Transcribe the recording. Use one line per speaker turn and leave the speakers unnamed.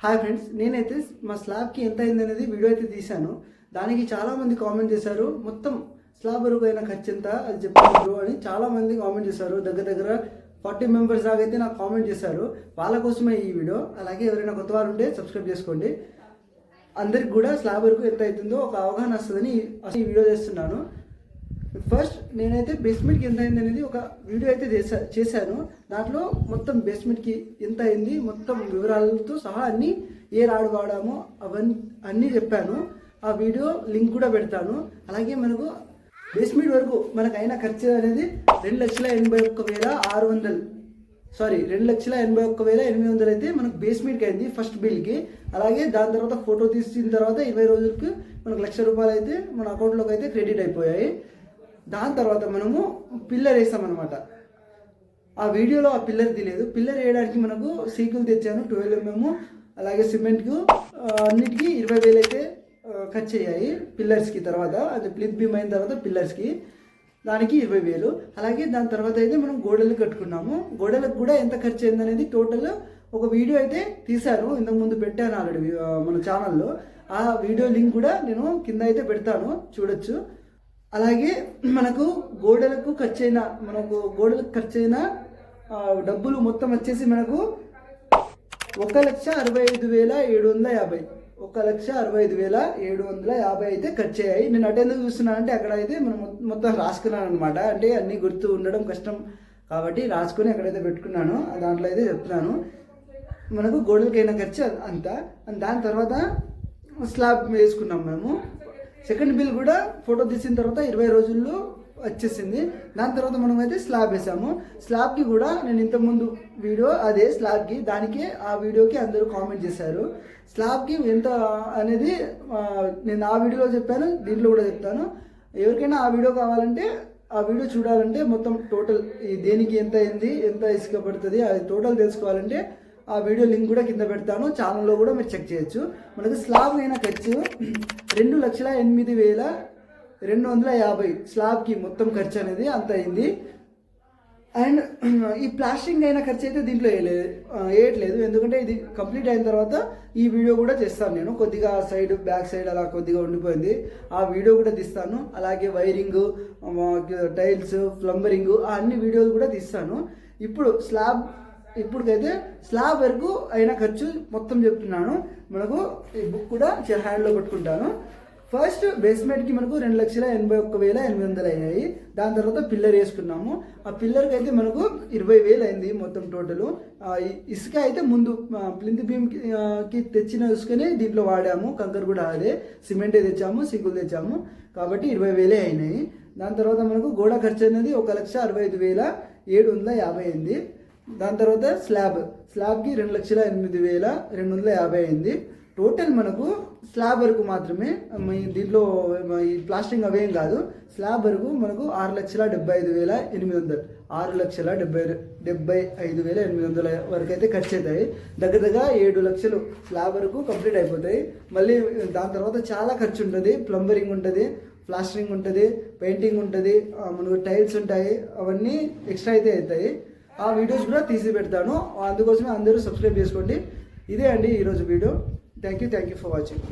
Hi friends, నేనైతే మా స్లాబ్కి ఎంత అయింది అనేది వీడియో అయితే తీశాను. దానికి చాలామంది కామెంట్ చేశారు, మొత్తం స్లాబ్ వరకు అయిన ఖర్చు ఎంత అది చెప్పారు అని చాలామంది కామెంట్ చేశారు. దగ్గర 40 మెంబర్స్ దాకా అయితే నాకు కామెంట్ చేశారు. వాళ్ళ కోసమే ఈ వీడియో. అలాగే ఎవరైనా కొత్త వారు ఉంటే సబ్స్క్రైబ్ చేసుకోండి. అందరికి కూడా స్లాబ్ వరకు ఎంత అవుతుందో ఒక అవగాహన వస్తుందని ఈ వీడియో చేస్తున్నాను. ఫస్ట్ నేనైతే బేస్మెంట్కి ఎంత అయింది అనేది ఒక వీడియో అయితే చేశాను. దాంట్లో మొత్తం బేస్మెంట్కి ఎంత అయింది మొత్తం వివరాలతో సహా అన్నీ ఏ రాడు వాడామో అన్నీ చెప్పాను. ఆ వీడియో లింక్ కూడా పెడతాను. అలాగే మనకు బేస్మెంట్ వరకు మనకు అయిన ఖర్చు అనేది 2,81,600 2,81,800 అయితే మనకు బేస్మెంట్కి అయింది ఫస్ట్ బిల్కి. అలాగే దాని తర్వాత ఫోటో తీసిన తర్వాత 20 రోజులకి మనకు ₹1,00,000 అయితే మన అకౌంట్లోకి అయితే క్రెడిట్ అయిపోయాయి. దాని తర్వాత మనము పిల్లర్ వేసామన్నమాట. ఆ వీడియోలో ఆ పిల్లర్ తీయలేదు. పిల్లర్ వేయడానికి మనకు సీకులు తెచ్చాను 12 mm. అలాగే సిమెంట్కు అన్నిటికీ 20,000 అయితే ఖర్చు అయ్యాయి పిల్లర్స్కి. తర్వాత అది ప్లిత్ బీమ్ అయిన తర్వాత పిల్లర్స్కి దానికి 20,000. అలాగే దాని తర్వాత అయితే మనం గోడలు కట్టుకున్నాము. గోడలకు కూడా ఎంత ఖర్చు అయింది అనేది టోటల్ ఒక వీడియో అయితే తీశాను, ఇంతకుముందు పెట్టాను ఆల్రెడీ మన ఛానల్లో. ఆ వీడియో లింక్ కూడా నేను కింద అయితే పెడతాను, చూడొచ్చు. అలాగే మనకు గోడలకు ఖర్చైన డబ్బులు మొత్తం వచ్చేసి మనకు 1,65,750 1,65,750 అయితే ఖర్చు అయ్యాయి. నేను అటెందుకు చూస్తున్నాను అంటే అక్కడ అయితే మనం మొత్తం రాసుకున్నాను అనమాట. అంటే అన్నీ గుర్తు ఉండడం కష్టం కాబట్టి రాసుకొని అక్కడైతే పెట్టుకున్నాను. దాంట్లో అయితే చెప్తున్నాను మనకు గోడలకైనా ఖర్చు అంతా. దాని తర్వాత స్లాబ్ వేసుకున్నాం మేము. సెకండ్ బిల్ కూడా ఫోటో తీసిన తర్వాత 20 రోజుల్లో వచ్చేసింది. దాని తర్వాత మనం అయితే స్లాబ్ వేసాము. స్లాబ్కి కూడా నేను ఇంతకుముందు వీడియో అదే స్లాబ్కి, దానికి ఆ వీడియోకి అందరూ కామెంట్ చేశారు. స్లాబ్కి ఎంత అనేది నేను ఆ వీడియోలో చెప్పాను, దీంట్లో కూడా చెప్తాను. ఎవరికైనా ఆ వీడియో కావాలంటే ఆ వీడియో చూడాలంటే మొత్తం టోటల్ దేనికి ఎంత అయింది, ఎంత ఇసుక పడుతుంది అది టోటల్ తెలుసుకోవాలంటే ఆ వీడియో లింక్ కూడా కింద పెడతాను. ఛానల్లో కూడా మీరు చెక్ చేయొచ్చు. మనకు స్లాబ్ అయిన ఖర్చు 2,08,250 స్లాబ్కి మొత్తం ఖర్చు అనేది అంత అయింది. అండ్ ఈ ప్లాస్టింగ్ అయిన ఖర్చు అయితే దీంట్లో వేయట్లేదు, ఎందుకంటే ఇది కంప్లీట్ అయిన తర్వాత ఈ వీడియో కూడా చేస్తాను నేను. కొద్దిగా బ్యాక్ సైడ్ అలా కొద్దిగా ఉండిపోయింది, ఆ వీడియో కూడా తీస్తాను. అలాగే వైరింగ్, టైల్స్, ప్లంబరింగ్ అన్ని వీడియోలు కూడా తీస్తాను. ఇప్పుడుకైతే స్లాబ్ వరకు అయిన ఖర్చు మొత్తం చెప్తున్నాను. మనకు ఈ బుక్ కూడా హ్యాండ్లో పెట్టుకుంటాను. ఫస్ట్ బేస్మెంట్కి మనకు 2,81,800 అయ్యాయి. దాని తర్వాత పిల్లర్ వేసుకున్నాము. ఆ పిల్లర్కి అయితే మనకు 20,000 అయింది మొత్తం టోటల్. ఇసుక అయితే ముందు ప్లింత్ బీమ్కి తెచ్చిన ఇసుకనే దీంట్లో వాడాము. కంకర్ కూడా అదే, సిమెంటే తెచ్చాము, సింకులు తెచ్చాము, కాబట్టి 20,000 అయినాయి. దాని తర్వాత మనకు గోడ ఖర్చు అనేది 1,65,750 అయింది. దాని తర్వాత స్లాబ్కి 2,08,250 అయింది. టోటల్ మనకు స్లాబ్ వరకు మాత్రమే, దీంట్లో ఈ ప్లాస్టింగ్ అవేం కాదు, స్లాబ్ వరకు మనకు 6,75,800 6,75,800 వరకు అయితే ఖర్చు అవుతాయి. దగ్గర 7 లక్షలు స్లాబ్ వరకు కంప్లీట్ అయిపోతాయి. మళ్ళీ దాని తర్వాత చాలా ఖర్చు ఉంటుంది. ప్లంబరింగ్ ఉంటుంది, ప్లాస్టరింగ్ ఉంటుంది, పెయింటింగ్ ఉంటుంది, మనకు టైల్స్ ఉంటాయి, అవన్నీ ఎక్స్ట్రా అయితే అవుతాయి. ఆ వీడియోస్ కూడా తీసి పెడతాను, అందుకోసమే అందరూ సబ్స్క్రైబ్ చేసుకోండి. ఇదే అండి ఈరోజు video. Thank you for watching.